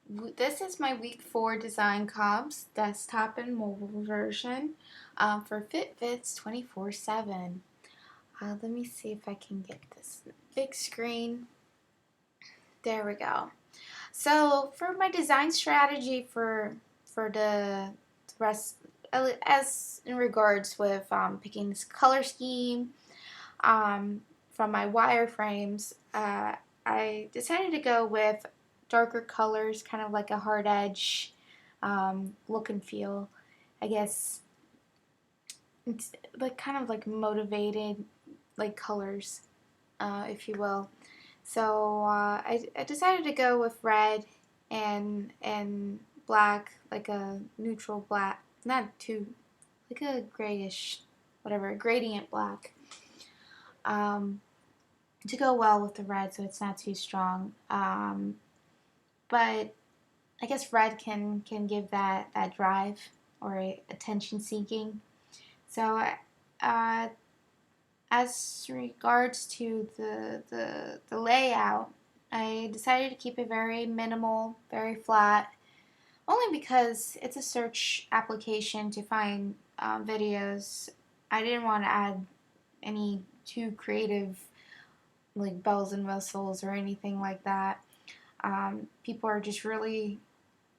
This is my week 4 design comps, desktop and mobile version for FitFits 24/7. Let me see if I can get this big screen. There we go. So for my design strategy for the rest, as in regards with picking this color scheme from my wireframes, I decided to go with darker colors, kind of like a hard edge look and feel. I guess it's like kind of like motivated like colors, if you will. So I decided to go with red and black, like a neutral black, not too like a grayish, whatever, gradient black, to go well with the red, so it's not too strong. But I guess red can give that drive or attention seeking. So uh, as regards to the layout, I decided to keep it very minimal, very flat, only because it's a search application to find videos. I didn't want to add any too creative like bells and whistles or anything like that. People are just really,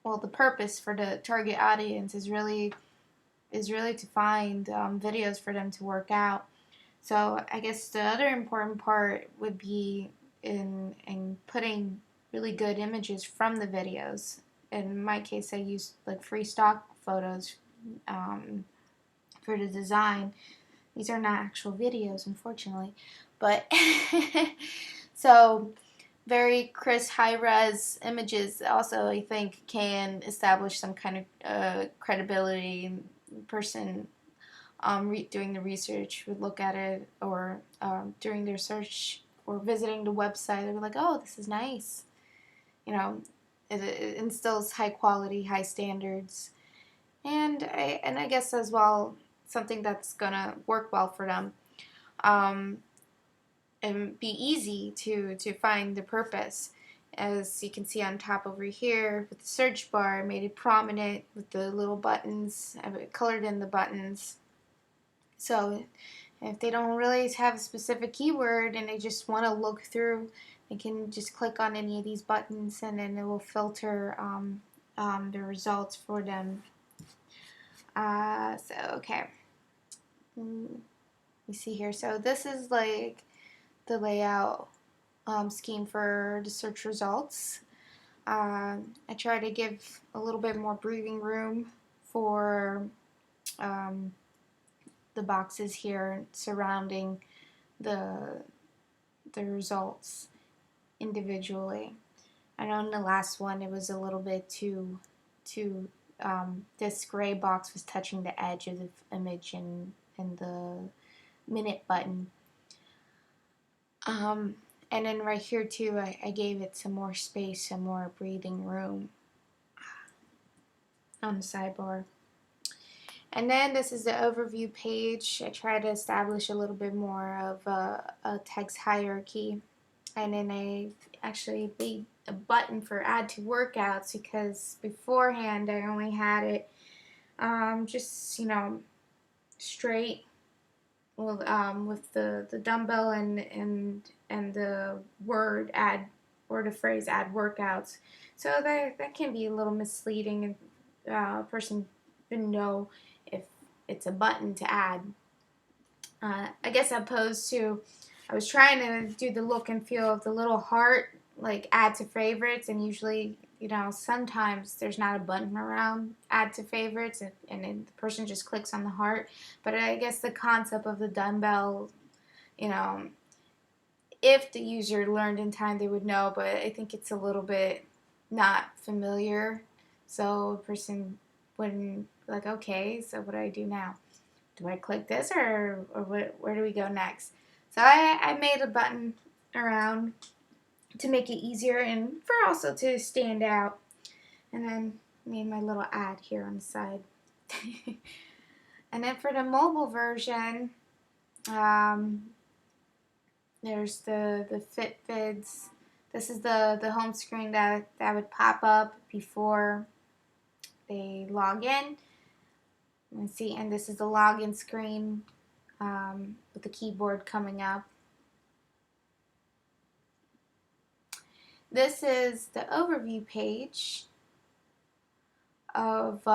well, the purpose for the target audience is really to find videos for them to work out. So I guess the other important part would be in putting really good images from the videos. In my case, I used like free stock photos um, for the design. These are not actual videos, unfortunately, but so very crisp, high res images also I think can establish some kind of credibility. Person doing the research would look at it, or during their search or visiting the website, they'd be like, "Oh, this is nice." You know, it instills high quality, high standards, and I guess as well something that's gonna work well for them, um, and be easy to find the purpose. As you can see on top over here with the search bar, I made it prominent with the little buttons. I've colored in the buttons. So if they don't really have a specific keyword and they just want to look through, they can just click on any of these buttons and then it will filter the results for them. So, okay. You see here. So this is like the layout scheme for the search results. I try to give a little bit more breathing room for um, the boxes here surrounding the the results individually. I know in the last one it was a little bit too this gray box was touching the edge of the image and the minute button. Um, and then right here too, I gave it some more space, some more breathing room on the sidebar. And then this is the overview page. I try to establish a little bit more of a text hierarchy. And then I actually made a button for add to workouts because beforehand I only had it just, straight with the dumbbell and the word add, or the phrase add workouts. So that can be a little misleading, and a person didn't know if it's a button to add. I guess opposed to, I was trying to do the look and feel of the little heart, like add to favorites, and usually, sometimes there's not a button around add to favorites, and then the person just clicks on the heart. But I guess the concept of the dumbbell, you know, if the user learned in time, they would know, but I think it's a little bit not familiar. So a person wouldn't be like, okay, so what do I do now? Do I click this, or where do we go next? So I made a button around to make it easier and for also to stand out. And then made my little ad here on the side. And then for the mobile version, um, there's the FitFids This is the home screen that would pop up before they log in. Let's see, and this is the login screen with the keyboard coming up. This is the overview page of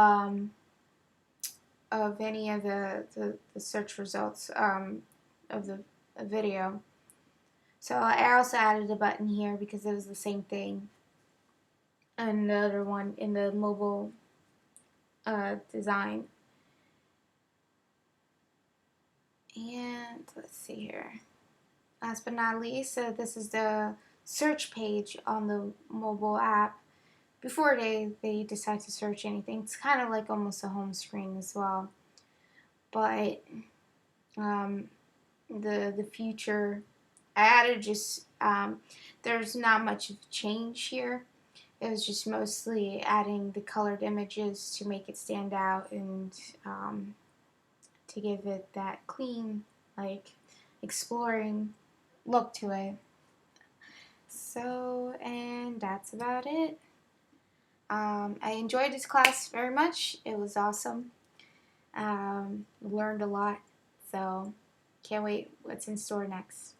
any of the search results of the video. So I also added a button here because it was the same thing. Another one in the mobile design. And let's see here. Last but not least, so this is the search page on the mobile app before they decide to search anything. It's kind of like almost a home screen as well. But the future, I added just, there's not much of change here. It was just mostly adding the colored images to make it stand out and to give it that clean, like, exploring look to it. So, and that's about it. I enjoyed this class very much. It was awesome. Learned a lot. So, can't wait what's in store next.